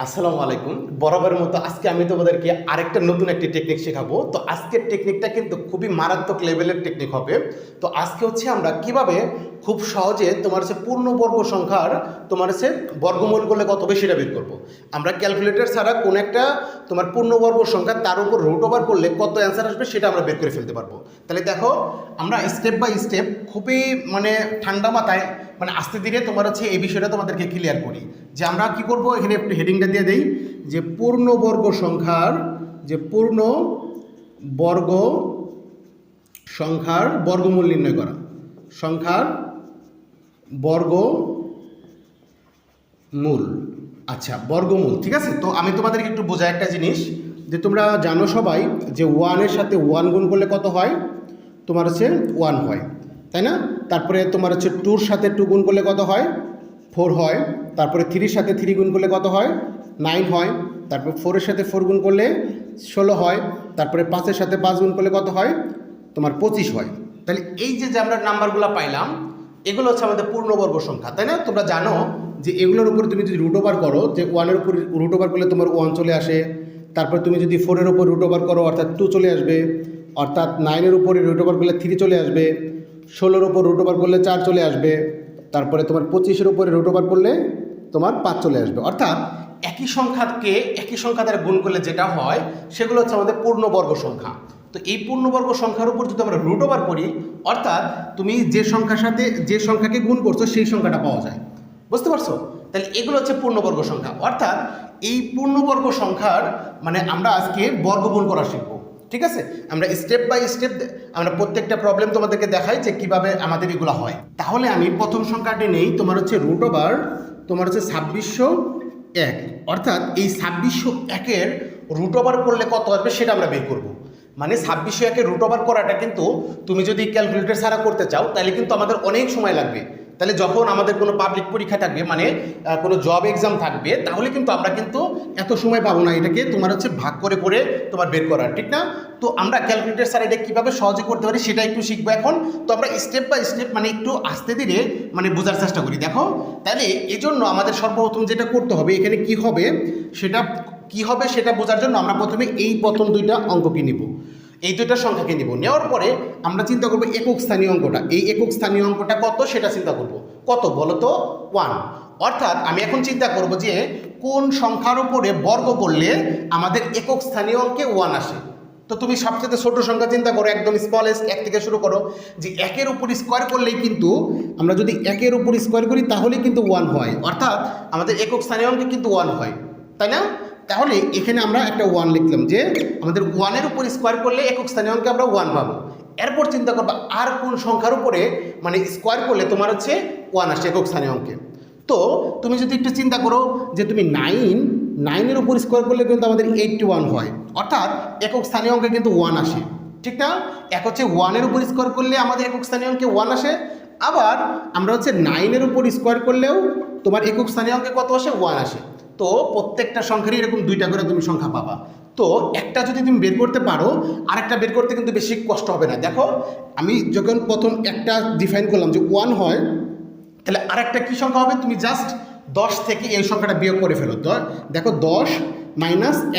আসসালামু আলাইকুম। বরাবরের মতো আজকে আমি তোমাদেরকে আরেকটা নতুন একটি টেকনিক শেখাবো। তো আজকের টেকনিকটা কিন্তু খুবই মারাত্মক লেভেলের টেকনিক হবে। তো আজকে আমরা কিভাবে খুব সহজে তোমার পূর্ণবর্গ সংখ্যার তোমার বর্গমূল করলে কত হবে সেটা বের করবো। আমরা ক্যালকুলেটর ছাড়া কোন একটা তোমার পূর্ণবর্গ সংখ্যা তার উপর রুট ওভার করলে কত অ্যান্সার আসবে সেটা আমরা বের করে ফেলতে পারবো। তাহলে দেখো, আমরা স্টেপ বাই স্টেপ খুবই ঠান্ডা মাথায় আস্তে ধীরে এই বিষয়টা তোমাদেরকে ক্লিয়ার করি যে আমরা কি করব। এখানে একটু হেডিংটা দিয়ে দেই যে পূর্ণবর্গ সংখ্যার বর্গমূল নির্ণয় করা, সংখ্যার বর্গমূল। আচ্ছা, বর্গমূল ঠিক আছে। তো আমি তোমাদেরকে একটু বোঝাই একটা জিনিস, যে তোমরা জানো সবাই যে ওয়ানের সাথে ওয়ান গুণ করলে কত হয়, তোমার ওয়ান হয়, তাই না? তারপরে তোমার টুর সাথে টু গুণ করলে কত হয়, ফোর হয়। তারপরে থ্রির সাথে থ্রি গুণ করলে কত হয়, নাইন হয়। তারপর ফোরের সাথে ফোর গুণ করলে 16 হয়। তারপরে পাঁচের সাথে পাঁচ গুণ করলে কত হয়, তোমার 25 হয়। তাহলে এই যে আমরা নাম্বারগুলো পাইলাম, এগুলো আমাদের পূর্ণবর্গ সংখ্যা, তাই না? তোমরা জানো যে এগুলোর উপরে তুমি যদি রুট ওভার করো, যে ওয়ানের উপর রুট ওভার করলে তোমার ওয়ান চলে আসে। তারপর তুমি যদি ফোরের উপর রুট ওভার করো অর্থাৎ টু চলে আসবে, অর্থাৎ নাইনের উপরে রুট ওভার করলে থ্রি চলে আসবে, 16-র উপর রুট ওভার করলে 4 চলে আসবে। তারপরে তোমার 25-এর উপরে রুট ওভার করলে তোমার 5 চলে আসবে। অর্থাৎ একই সংখ্যাকে একই সংখ্যা দ্বারা গুণ করলে যেটা হয় সেগুলো আমাদের পূর্ণবর্গ সংখ্যা। তো এই পূর্ণবর্গ সংখ্যার উপর যদি আমরা রুট ওভার করি, অর্থাৎ তুমি যে সংখ্যার সাথে যে সংখ্যাকে গুণ করছো সেই সংখ্যাটা পাওয়া যায়। বুঝতে পারছো? তাহলে এগুলো পূর্ণবর্গ সংখ্যা। অর্থাৎ এই পূর্ণবর্গ সংখ্যার আমরা আজকে বর্গমূল করা শিখবো। ঠিক আছে, আমরা স্টেপ বাই স্টেপ আমরা প্রত্যেকটা প্রবলেম তোমাদেরকে দেখাই যে কিভাবে আমাদের এগুলো হয়। তাহলে আমি প্রথম সংখ্যাটি নেই, তোমার রুট ওভার তোমার 2601। অর্থাৎ এই 2601-এর রুট ওভার করলে কত আসবে সেটা আমরা বের করব। 2601-এর রুট ওভার করাটা কিন্তু তুমি যদি ক্যালকুলেটর ছাড়া করতে চাও তাহলে কিন্তু আমাদের অনেক সময় লাগবে। তাহলে যখন আমাদের কোনো পাবলিক পরীক্ষা থাকবে, কোনো জব এক্সাম থাকবে, তাহলে কিন্তু আমরা এত সময় পাবো না এটাকে তোমার ভাগ করে করে তোমার বের করার, ঠিক না? তো আমরা ক্যালকুলেটর স্যার এটা কীভাবে সহজে করতে পারি সেটা একটু শিখবো এখন। তো আমরা স্টেপ বাই স্টেপ একটু আস্তে ধীরে বোঝার চেষ্টা করি। দেখো, তাহলে এজন্য আমাদের সর্বপ্রথম যেটা করতে হবে, এখানে কি হবে সেটা বোঝার জন্য আমরা প্রথমে এই প্রথম দুইটা অঙ্ককে নিব, এই দুইটা সংখ্যাকে নিব। নেওয়ার পরে আমরা চিন্তা করবো একক স্থানীয় অঙ্কটা। এই একক স্থানীয় অঙ্কটা কত সেটা চিন্তা করব। কত বলো তো? 1। অর্থাৎ আমি এখন চিন্তা করব যে কোন সংখ্যার উপরে বর্গ করলে আমাদের একক স্থানীয় অঙ্কে 1 আসে। তো তুমি সবচেয়ে ছোট সংখ্যা চিন্তা করো, একদম স্মলেস্ট 1 থেকে শুরু করো। যে 1-এর উপর স্কোয়ার করলেই কিন্তু আমরা যদি 1-এর উপর স্কোয়ার করি তাহলেই কিন্তু 1 হয়। অর্থাৎ আমাদের একক স্থানীয় অঙ্কে কিন্তু 1 হয়, তাই না? তাহলে এখানে আমরা একটা 1 লিখলাম যে আমাদের 1-এর উপর স্কোয়ার করলে একক স্থানীয় অঙ্কে আমরা 1 পাবো। এরপর চিন্তা করবা আর কোন সংখ্যার উপরে স্কোয়ার করলে তোমার 1 আসে একক স্থানীয় অঙ্কে। তো তুমি যদি একটু চিন্তা করো যে তুমি 9-এর উপর স্কোয়ার করলে কিন্তু আমাদের 81 হয়। অর্থাৎ একক স্থানীয় অঙ্কে কিন্তু 1 আসে, ঠিক না? এক 1-এর উপর স্কোয়ার করলে আমাদের একক স্থানীয় অঙ্কে 1 আসে। আবার আমরা 9-এর উপর স্কোয়ার করলেও তোমার একক স্থানীয় অঙ্কে কত আসে, 1 আসে। তো প্রত্যেকটা সংখ্যারই এরকম 2টা করে তুমি সংখ্যা পাবা। তো একটা যদি তুমি বের করতে পারো, আরেকটা বের করতে কিন্তু বেশি কষ্ট হবে না। দেখো, আমি যখন প্রথম একটা ডিফাইন করলাম যে 1 হয়, তাহলে আরেকটা কী সংখ্যা হবে, তুমি জাস্ট 10 থেকে এই সংখ্যাটা বিয়োগ করে ফেলো। তো দেখো 10 -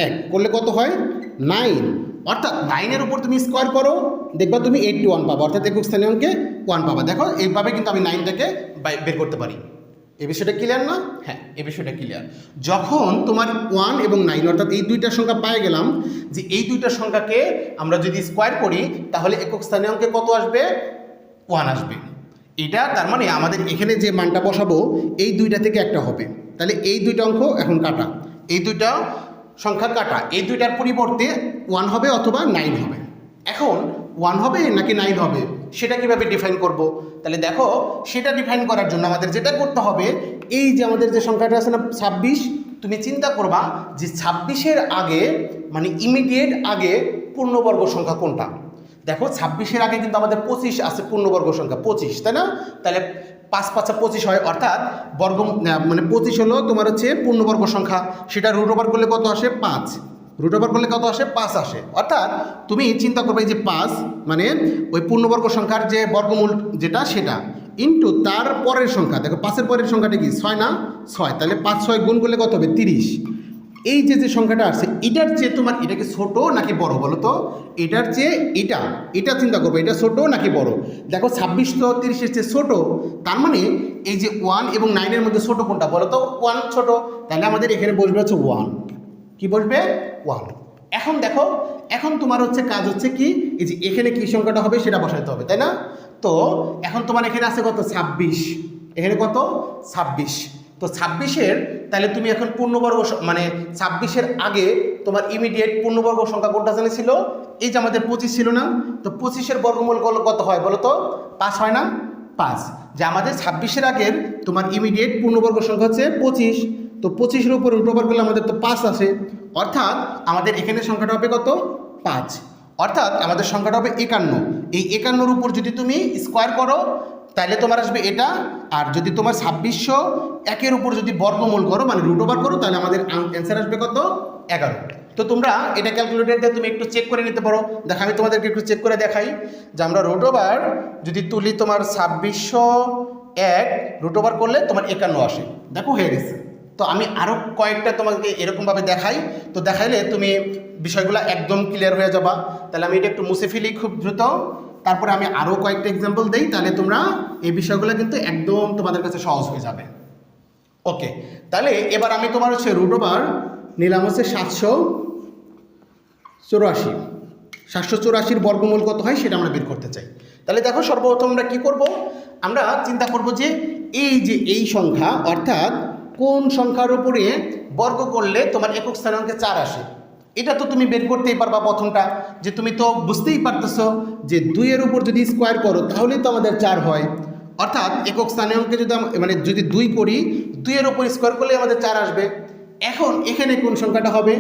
1 করলে কত হয়, 9। অর্থাৎ 9-এর উপর তুমি স্কোয়ার করো, দেখবা তুমি 81 পাবা, অর্থাৎ একক স্থানীয় অঙ্কে 1 পাবা। দেখো এইভাবে কিন্তু আমি 9টাকে বের করতে পারি। এই বিষয়টা ক্লিয়ার না? হ্যাঁ, এই বিষয়টা ক্লিয়ার। যখন তোমার 1 এবং 9 অর্থাৎ এই দুইটা সংখ্যা পেয়ে গেলাম, যে এই দুইটা সংখ্যাকে আমরা যদি স্কোয়ার করি তাহলে একক স্থানীয় অঙ্কে কত আসবে, 1 আসবে। এটা তার আমাদের এখানে যে মানটা বসাবো এই দুইটা থেকে একটা হবে। তাহলে এই দুইটা অঙ্ক এখন কাটা, এই দুইটা সংখ্যা কাটা, এই দুইটার পরিবর্তে 1 হবে অথবা 9 হবে। এখন 1 হবে নাকি 9 হবে সেটা কিভাবে ডিফাইন করব? তাহলে দেখো, সেটা ডিফাইন করার জন্য আমাদের যেটা করতে হবে, এই যে আমাদের যে সংখ্যাটা আছে না 26, তুমি চিন্তা করবা যে 26-এর আগে ইমিডিয়েট আগে পূর্ণবর্গ সংখ্যা কোনটা। দেখো 26-এর আগে কিন্তু আমাদের 25 আছে পূর্ণবর্গ সংখ্যা 25, তাই না? তাহলে 5 × 5 = 25 হয়। অর্থাৎ 25 হলো তোমার পূর্ণবর্গ সংখ্যা। সেটা রুট ওভার করলে কত আসে, 5। রুট ওভার করলে কত আসে, 5 আসে। অর্থাৎ তুমি চিন্তা করবে যে 5 ওই পূর্ণবর্গ সংখ্যার যে বর্গমূল যেটা সেটা ইন্টু তার পরের সংখ্যা। দেখো 5-এর পরের সংখ্যাটা কি, 6 না? 6। তাহলে 5 × 6 গুণ করলে কত হবে, 30। এই যে সংখ্যাটা আছে এটার চেয়ে তোমার এটা কি ছোট নাকি বড় বলো তো? এটার চেয়ে এটা চিন্তা করবো, এটা ছোট নাকি বড়? দেখো 26 তো 30-এর চেয়ে ছোট, তার মানে এই যে 1 এবং 9-এর মধ্যে ছোট কোনটা বলো তো? 1 ছোট, তাহলে আমাদের এখানে বসবে হচ্ছে 1। কি বসবে? 1। এখন দেখো, এখন তোমার হচ্ছে কাজ হচ্ছে কি, এই যে এখানে কি সংখ্যাটা হবে সেটা বসাতে হবে, তাই না? তো এখন তোমার এখানে আছে কত? 26। এখানে কত? 26। তো 26-এর তাহলে তুমি এখন পূর্ণবর্গ মানে 26-এর আগে তোমার ইমিডিয়েট পূর্ণবর্গ সংখ্যা কোনটা জানিয়েছিল? এই যে আমাদের 25 ছিল না? তো 25-এর বর্গমূল কত হয় বলো তো? 5 হয় না? 5। যে আমাদের 26-এর আগের তোমার ইমিডিয়েট পূর্ণবর্গ সংখ্যা হচ্ছে 25। তো 25-এর উপর রুট ওভার করলে আমাদের তো 5 আসে, অর্থাৎ আমাদের এখানে সংখ্যাটা হবে কত? 5। অর্থাৎ আমাদের সংখ্যাটা হবে 51। এই 51-এর উপর যদি তুমি স্কোয়ার করো তাহলে তোমার আসবে এটা, আর যদি তোমার 2601-এর উপর যদি বর্গমূল করো মানে রুট ওভার করো তাহলে আমাদের অ্যান্সার আসবে কত? 11। তো তোমরা এটা ক্যালকুলেটর দিয়ে তুমি একটু চেক করে নিতে পারো। দেখো আমি তোমাদেরকে একটু চেক করে দেখাই যে আমরা রুট ওভার যদি তুলি তোমার 2601 রুট ওভার করলে তোমার 51 আসে। দেখো হয়ে গেছে। তো আমি আরও কয়েকটা তোমাকে এরকমভাবে দেখাই, তো দেখাইলে তুমি বিষয়গুলো একদম ক্লিয়ার হয়ে যাবা। তাহলে আমি এটা একটু মুছে ফেলি খুব দ্রুত, তারপরে আমি আরও কয়েকটা এক্সাম্পল দিই, তাহলে তোমরা এই বিষয়গুলো কিন্তু একদম তোমাদের কাছে সহজ হয়ে যাবে। ওকে, তাহলে এবার আমি তোমার হচ্ছে রুট ওভার নিলাম হচ্ছে 784। 784-র বর্গমূল কত হয় সেটা আমরা বের করতে চাই। তাহলে দেখো সর্বপ্রথম আমরা কী করব, আমরা চিন্তা করব যে এই সংখ্যা অর্থাৎ কোন সংখ্যার উপরে বর্গ করলে তোমার একক স্থানাঙ্কে 4 আসে। এটা তো তুমি বের করতেই পারবা প্রথমটা, যে তুমি তো বুঝতেই পারতেছো যে 2-এর উপর যদি স্কোয়ার করো তাহলেই তো আমাদের 4 হয়। অর্থাৎ একক স্থানাঙ্কে যদি মানে যদি 2 করি, 2-এর উপর স্কোয়ার করলে আমাদের 4 আসবে। এখন এখানে কোন সংখ্যাটা হবে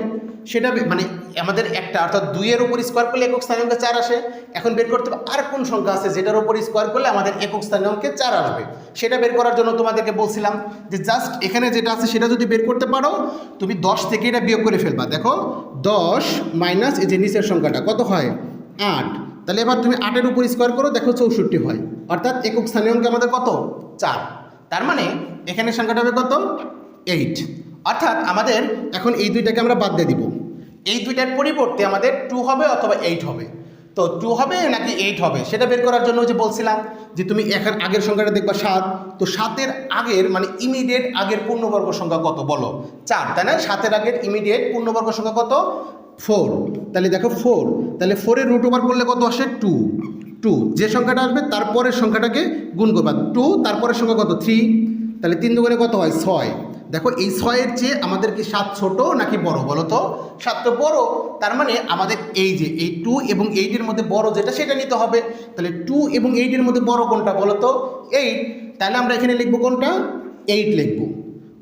সেটা মানে আমাদের একটা, অর্থাৎ 2-এর উপর স্কোয়ার করলে একক স্থানাঙ্কে 4 আসে। এখন বের করতে হবে আর কোন সংখ্যা আছে যেটার উপর স্কোয়ার করলে আমাদের একক স্থানাঙ্কে 4 আসবে। সেটা বের করার জন্য তোমাদেরকে বলছিলাম যে জাস্ট এখানে যেটা আছে সেটা যদি বের করতে পারো তুমি 10 থেকে এটা বিয়োগ করে ফেলবা। দেখো 10 মাইনাস এই যে নিচের সংখ্যাটা কত হয়? 8। তাহলে এবার তুমি 8-এর উপর স্কোয়ার করো, দেখো 64 হয়। অর্থাৎ একক স্থানাঙ্ক আমাদের কত? 4। তার মানে এখানে সংখ্যাটা হবে কত? 8। অর্থাৎ আমাদের এখন এই দুইটাকে আমরা বাদ দিয়ে দিব। এই দুইটার পরিবর্তে আমাদের 2 হবে অথবা 8 হবে। তো 2 হবে নাকি 8 হবে সেটা বের করার জন্য যে বলছিলাম যে তুমি এখন আগের সংখ্যাটা দেখবা 7। তো 7-এর আগের মানে ইমিডিয়েট আগের পূর্ণবর্গ সংখ্যা কত বলো? 4, তাই না? 7-এর আগের ইমিডিয়েট পূর্ণবর্গ সংখ্যা কত? 4। তাহলে দেখো 4, তাহলে 4-এর রুট ওভার করলে কত আসে? 2। যে সংখ্যাটা আসবে তারপরের সংখ্যাটাকে গুণ করবা। 2 তারপরের সংখ্যা কত? 3। তাহলে 3 দুগুণে কত হয়? 6। দেখো এই 6-এর চেয়ে আমাদের কি 7 ছোট নাকি বড় বলো তো? 7 তো বড়, তার মানে আমাদের এই যে এই 2 এবং 8-এর মধ্যে বড় যেটা সেটা নিতে হবে। তাহলে 2 এবং 8-এর মধ্যে বড় কোনটা বলো তো? 8। তাহলে আমরা এখানে লিখবো কোনটা? 8 লিখবো।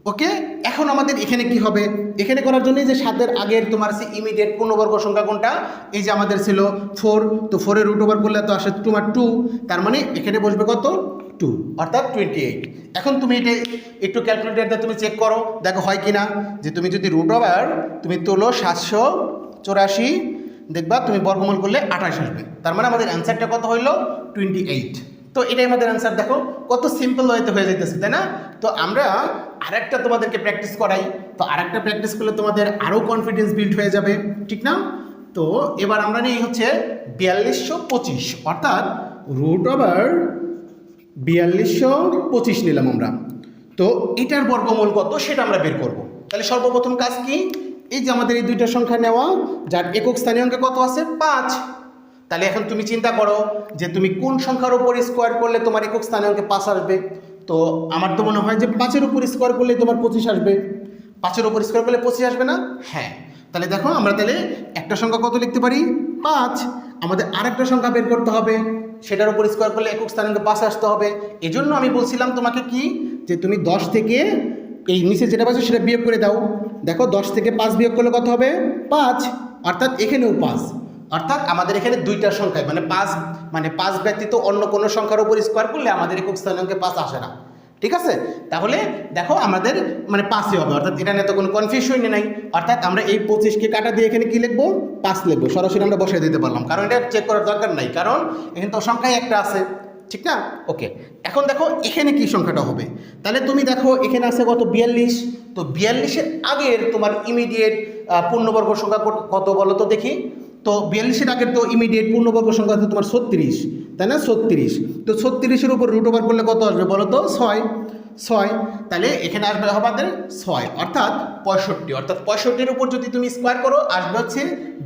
ওকে, এখন আমাদের এখানে কি হবে? এখানে করার জন্য যে 7-এর আগের তোমার সে ইমিডিয়েট পূর্ণবর্গ সংখ্যা কোনটা? এই যে আমাদের ছিল 4। তো 4-এর রুট ওভার করলে তো আসে তোমার 2। তার মানে এখানে বসবে কত? 2, অর্থাৎ 28। এখন তুমি এটা একটু ক্যালকুলেটর দিয়ে তুমি চেক করো, দেখো হয় কি না। যে তুমি যদি রুট ওভার তুমি তোলো 784, দেখবা তুমি বর্গমূল করলে 28 আসবে। তার মানে আমাদের অ্যান্সারটা কত হইলো? 28। তো এটাই আমাদের অ্যান্সার। দেখো কত সিম্পল হয়তো হয়ে যাইতেছে, তাই না? তো আমরা আরেকটা তোমাদেরকে প্র্যাকটিস করাই। তো আরেকটা প্র্যাকটিস করলে তোমাদের আরও কনফিডেন্স বিল্ড হয়ে যাবে, ঠিক না? তো এবার আমরা নিই হচ্ছে 4225, অর্থাৎ রুট ওভার 4225 নিলাম আমরা। তো এটার বর্গমূল কত সেটা আমরা বের করব। তাহলে সর্বপ্রথম কাজ কি? এই যে আমাদের এই দুইটা সংখ্যা নেওয়া, যার একক স্থানীয়কে কত আছে? 5। তাহলে এখন তুমি চিন্তা করো যে তুমি কোন সংখ্যার উপর স্কোয়ার করলে তোমার একক স্থানীয়কে 5 আসবে। তো আমার তো মনে হয় যে 5-এর উপর স্কোয়ার করলে তোমার 25 আসবে। 5-এর উপর স্কোয়ার করলে 25 আসবে না? হ্যাঁ। তাহলে দেখো আমরা তাহলে একটা সংখ্যা কত লিখতে পারি? 5। আমাদের আরেকটা সংখ্যা বের করতে হবে, সেটার উপর স্কোয়ার করলে একক স্থানাঙ্কে 5 আসতে হবে। এজন্য আমি বলছিলাম তোমাকে কি, যে তুমি 10 থেকে এই নিচে যেটা পাচ্ছ সেটা বিয়োগ করে দাও। দেখো 10 থেকে 5 বিয়োগ করলে কত হবে? 5। অর্থাৎ এখানেও 5। অর্থাৎ আমাদের এখানে দুইটা সংখ্যায় মানে 5 ব্যতীত অন্য কোনো সংখ্যার উপর স্কোয়ার করলে আমাদের একক স্থানাঙ্কে 5 আসে না। ঠিক আছে? তাহলে দেখো আমাদের মানে 5ই হবে, অর্থাৎ এটা নিয়ে তো কোনো কনফিউশনই নাই। অর্থাৎ আমরা এই 25কে কাটা দিয়ে এখানে কি লিখবো? 5 লিখবো। সরাসরি আমরা বসিয়ে দিতে পারলাম, কারণ এটা চেক করার দরকার নাই, কারণ এখানে তো সংখ্যায় একটা আছে, ঠিক না? ওকে, এখন দেখো এখানে কি সংখ্যাটা হবে। তাহলে তুমি দেখো এখানে আছে কত? 42। তো 42-এর আগের তোমার ইমিডিয়েট পূর্ণবর্গ সংখ্যা কত বলো তো দেখি। তো 42-এর আগের তো ইমিডিয়েট পূর্ণবর্গ সংখ্যা আছে তোমার 36, তাই না? 36, তো 36-এর উপর রুট ওভার করলে কত আসবে বলো তো? 6, তাহলে এখানে আসবে আমাদের 6 অর্থাৎ 65, অর্থাৎ 65-এর উপর যদি তুমি স্কোয়ার করো আসবে হচ্ছে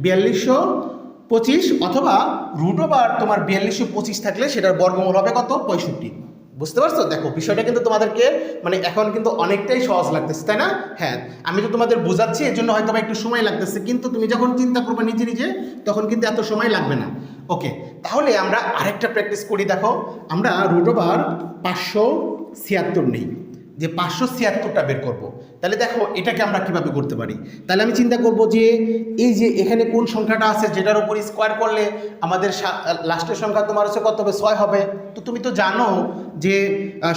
4225, অথবা রুট ওভার তোমার 4225 থাকলে সেটার বর্গমূল হবে কত? 65। বুঝতে পারছো? দেখো বিষয়টা কিন্তু তোমাদেরকে মানে এখন কিন্তু অনেকটাই সহজ লাগতেছে, তাই না? হ্যাঁ, আমি তো তোমাদের বোঝাচ্ছি এর জন্য হয়তো একটু সময় লাগতেছে, কিন্তু তুমি যখন চিন্তা করবে নিজে নিজে তখন কিন্তু এত সময় লাগবে না। ওকে, তাহলে আমরা আরেকটা প্র্যাকটিস করি। দেখো আমরা রুট ওভার 576 নেই, যে 576টা বের করব। তাহলে দেখো এটাকে আমরা কিভাবে করতে পারি। তাহলে আমি চিন্তা করব যে এই যে এখানে কোন সংখ্যাটা আছে যেটার উপর স্কোয়ার করলে আমাদের লাস্টের সংখ্যা তোমার হচ্ছে কত হবে? 6 হবে। তো তুমি তো জানো যে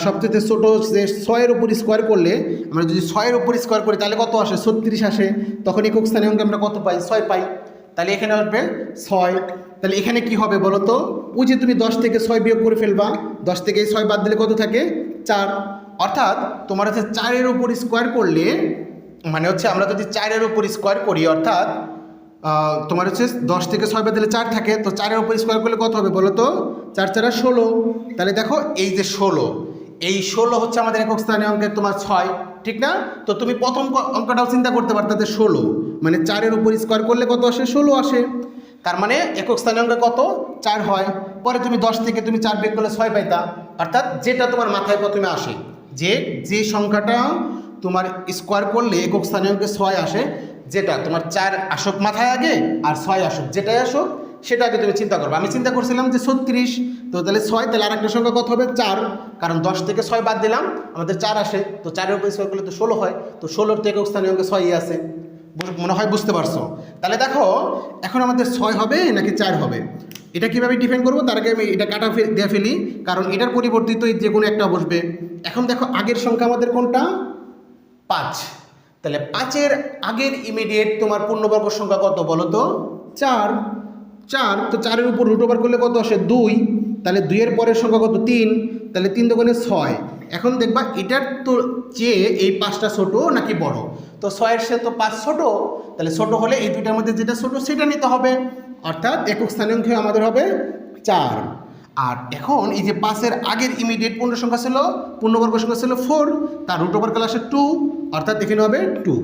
সবচেয়ে ছোট যে 6-এর উপর স্কোয়ার করলে, আমরা যদি 6-এর উপর স্কোয়ার করি তাহলে কত আসে? 36 আসে। তখন একক স্থানীয় অঙ্কে আমরা কত পাই? 6 পাই। তাহলে এখানে আসবে 6। তাহলে এখানে কি হবে বলো তো? ওই যে তুমি 10 থেকে 6 বিয়োগ করে ফেলবা, 10 থেকে 6 বাদ দিলে কত থাকে? 4। অর্থাৎ তোমার হচ্ছে 4-এর উপর স্কোয়ার করলে, মানে হচ্ছে আমরা যদি 4-এর উপর স্কোয়ার করি অর্থাৎ তোমার হচ্ছে 10 থেকে 6 বাদ দিলে 4 থাকে, তো 4-এর উপর স্কোয়ার করলে কত হবে বলো তো? 4 4 16। তাহলে দেখো এই যে 16, এই 16 হচ্ছে আমাদের একক স্থানীয় অঙ্কের তোমার 6, ঠিক না? তো তুমি প্রথম অঙ্কটাও চিন্তা করতে পারতে 16, মানে 4-এর উপর স্কোয়ার করলে কত আসে? 16 আসে। তার মানে একক স্থানীয় অঙ্কে কত? 4 হয়। পরে তুমি 10 থেকে তুমি 4 বিয়োগ করলে 6 পাইতা। অর্থাৎ যেটা তোমার মাথায় প্রথমে আসে, যে সংখ্যাটা তোমার স্কোয়ার করলে একক স্থানীয় অঙ্কে 6 আসে, যেটা তোমার 4 আসুক মাথায় আগে আর 6 আসুক, যেটাই আসুক সেটা আগে তুমি চিন্তা করবে। আমি চিন্তা করছিলাম যে 36, তো তাহলে 6, তাহলে আরেকটা সংখ্যা কত হবে? 4, কারণ 10 থেকে 6 বাদ দিলাম আমাদের 4 আসে, তো 4-এর উপর স্কোয়ার করলে তো 16 হয়, তো 16-র তো একক স্থানীয় অঙ্কে 6ই আছে। মনে হয় বুঝতে পারছো? তাহলে দেখো এখন আমাদের 6 হবে নাকি 4 হবে, এটা কীভাবে ডিফাইন করবো তার আগে আমি এটা কাটা দিয়ে ফেলি, কারণ এটার পরিবর্তিত যে কোনো একটা বসবে। এখন দেখো আগের সংখ্যা আমাদের কোনটা? 5। তাহলে 5-এর আগের ইমিডিয়েট তোমার পূর্ণবর্গ সংখ্যা কত বলো তো? 4। তো 4-এর উপর রুট ওভার করলে কত আসে? 2। তাহলে 2-এর পরের সংখ্যা কত? 3। তাহলে 3 দোকানে 6। এখন দেখবা এটার তো চেয়ে এই 5টা ছোট নাকি বড়? তো 6-এর সে তো 5 ছোট, তাহলে ছোট হলে এই দুইটার মধ্যে যেটা ছোট সেটা নিতে হবে, অর্থাৎ একক স্থানীয় অঙ্ক আমাদের হবে 4। আর এখন এই যে 5-এর আগের ইমিডিয়েট পূর্ণবর্গ সংখ্যা ছিল 4, তার রুট ওভার করলে আসে 2, অর্থাৎ এখানে হবে 2।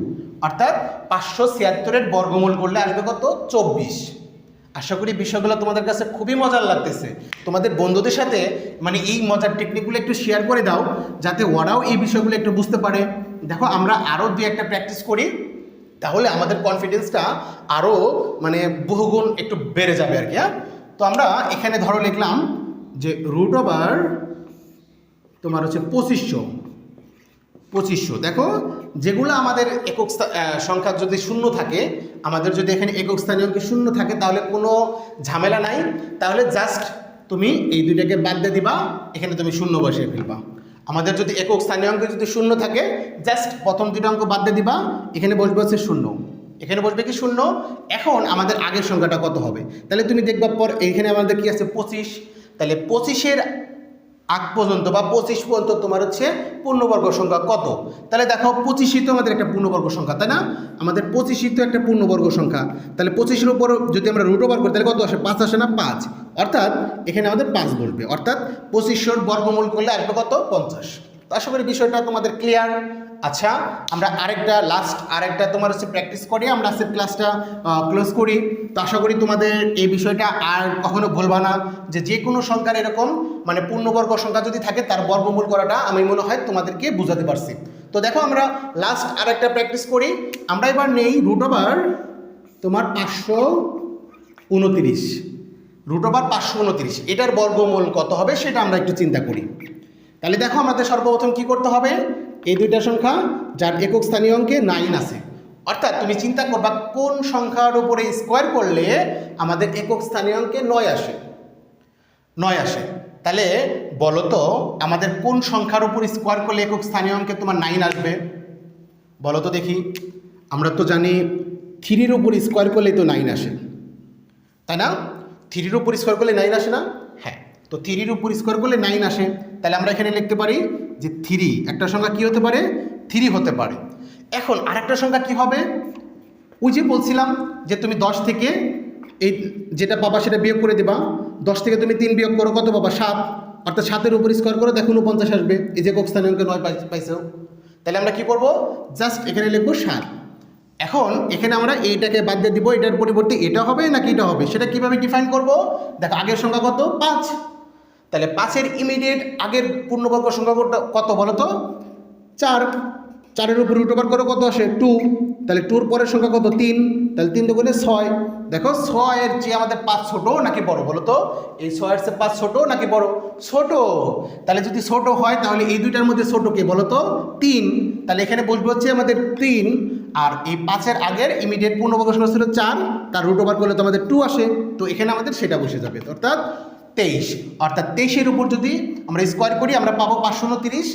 অর্থাৎ 576-এর বর্গমূল করলে আসবে কত? 24। আশা করি বিষয়গুলো তোমাদের কাছে খুবই মজার লাগতেছে। তোমাদের বন্ধুদের সাথে মানে এই মজার টেকনিকগুলো একটু শেয়ার করে দাও, যাতে ওরাও এই বিষয়গুলো একটু বুঝতে পারে। দেখো আমরা আরও 2-একটা প্র্যাকটিস করি, তাহলে আমাদের কনফিডেন্সটা আরও মানে বহুগুণ একটু বেড়ে যাবে আর কি। হ্যাঁ, তো আমরা এখানে ধরো লিখলাম যে রুট ওভার তোমার হচ্ছে 2500। দেখো যেগুলো আমাদের একক সংখ্যা যদি শূন্য থাকে, আমাদের যদি এখানে একক স্থানীয় অঙ্কে শূন্য থাকে তাহলে কোনো ঝামেলা নাই, তাহলে জাস্ট তুমি এই দুইটাকে বাদ দিয়ে দিবা, এখানে তুমি শূন্য বসিয়ে ফেলবা। আমাদের যদি একক স্থানীয় অঙ্কে যদি শূন্য থাকে, জাস্ট প্রথম দুটো অঙ্ক বাদ দিয়ে দিবা, এখানে বসবে হচ্ছে শূন্য, এখানে বসবে কি? শূন্য। এখন আমাদের আগের সংখ্যাটা কত হবে? তাহলে তুমি দেখবা পর এইখানে আমাদের কি আছে? 25। তাহলে 25-এর আগ পর্যন্ত বা 25 পর্যন্ত তোমার হচ্ছে পূর্ণবর্গ সংখ্যা কত? তাহলে দেখো 25ই তো আমাদের একটা পূর্ণবর্গ সংখ্যা, তাই না? আমাদের 25ই তো একটা পূর্ণবর্গ সংখ্যা। তাহলে 25-এর উপর যদি আমরা রুট ওভার করি তাহলে কত আসে? 5 আসে না? 5, অর্থাৎ এখানে আমাদের 5 বসবে, অর্থাৎ 2500-র বর্গমূল করলে আসবে কত? 50। তো আশা করি বিষয়টা তোমাদের ক্লিয়ার। আচ্ছা, আমরা আরেকটা তোমার হচ্ছে প্র্যাকটিস করি, আমরা আজকের ক্লাসটা ক্লোজ করি। তো আশা করি তোমাদের এই বিষয়টা আর কখনো ভুলবা না, যে কোনো সংখ্যার এরকম মানে পূর্ণবর্গ সংখ্যা যদি থাকে তার বর্গমূল করাটা আমি মনে হয় তোমাদেরকে বোঝাতে পারছি। তো দেখো আমরা আরেকটা প্র্যাকটিস করি। আমরা এবার নেই রুট ওভার তোমার 529, রুট ওভার 529, এটার বর্গমূল কত হবে সেটা আমরা একটু চিন্তা করি। তাহলে দেখো আমাদের সর্বপ্রথম কি করতে হবে? এই দুইটা সংখ্যা যার একক স্থানীয় অঙ্কে 9 আছে, অর্থাৎ তুমি চিন্তা করবা কোন সংখ্যার উপরে স্কোয়ার করলে আমাদের একক স্থানীয় অঙ্কে 9 আসে। তাহলে বলো তো আমাদের কোন সংখ্যার উপর স্কোয়ার করলে একক স্থানীয় অঙ্কে তোমার 9 আসবে? বলো তো দেখি। আমরা তো জানি 3-র উপর স্কোয়ার করলে তো 9 আসে, তাই না? 3-র উপর স্কোয়ার করলে 9 আসে না? হ্যাঁ, তো 3-র উপর স্কোয়ার করলে 9 আসে। তাহলে আমরা এখানে লিখতে পারি যে 3 একটা সংখ্যা কী হতে পারে? 3 হতে পারে। এখন আরেকটা সংখ্যা কি হবে, ওই যে বলছিলাম যে তুমি 10 থেকে এই যেটা পাবা সেটা বিয়োগ করে দেবা। 10 থেকে তুমি 3 বিয়োগ করো, কত পাবা? 7। অর্থাৎ 7-এর উপর স্কোয়ার করো, দেখো 49 আসবে। এই যে একক স্থানীয় অঙ্কে 9 পাইছো। তাহলে আমরা কি করব, জাস্ট এখানে লিখবো 7। এখন এখানে আমরা এইটাকে বাদ দিয়ে দিব, এটার পরিবর্তে এটা হবে নাকি এটা হবে, সেটা কিভাবে ডিফাইন করব? দেখো আগের সংখ্যা কত? 5। তাহলে 5-এর ইমিডিয়েট আগের পূর্ণবর্গ সংখ্যা কত বলো তো? 4। 4-এর উপর রুট ওভার করে কত আসে? 2। তাহলে 2-র পরের সংখ্যা কত? 3। তাহলে 3 দুগুণে 6। দেখো 6-এর চেয়ে আমাদের 5 ছোট নাকি বড় বলো তো? এই 6-এর চেয়ে 5 ছোট নাকি বড়? ছোট। তাহলে যদি ছোট হয় তাহলে এই দুইটার মধ্যে ছোট কে বলো তো? 3। তাহলে এখানে বসবে হচ্ছে আমাদের 3। আর এই 5-এর আগের ইমিডিয়েট পূর্ণবর্গ সংখ্যা ছিল 4, তার রুট ওভার করলে তো আমাদের 2 আসে। তো এখানে আমাদের সেটা বসে যাবে, অর্থাৎ 23। অর্থাৎ 23-এর উপর যদি আমরা স্কোয়ার করি আমরা পাবো 529,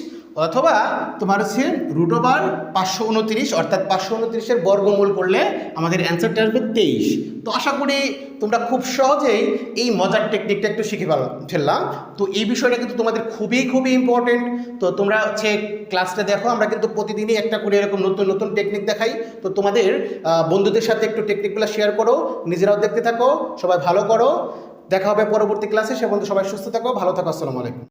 অথবা তোমার হচ্ছে রুট ওভার 529, অর্থাৎ 529-এর বর্গমূল করলে আমাদের অ্যান্সারটা আসবে 23। তো আশা করি তোমরা খুব সহজেই এই মজার টেকনিকটা একটু শিখে ফেললাম। তো এই বিষয়টা কিন্তু তোমাদের খুবই খুবই ইম্পর্টেন্ট। তো তোমরা হচ্ছে ক্লাসটা দেখো, আমরা কিন্তু প্রতিদিনই একটা করে এরকম নতুন নতুন টেকনিক দেখাই। তো তোমাদের বন্ধুদের সাথে একটু টেকনিকগুলো শেয়ার করো, নিজেরাও দেখতে থাকো, সবাই ভালো করো। দেখা হবে পরবর্তী ক্লাসে। সে বন্ধু সবাই সুস্থ থাকো, ভালো থাকো। আসসালামু আলাইকুম।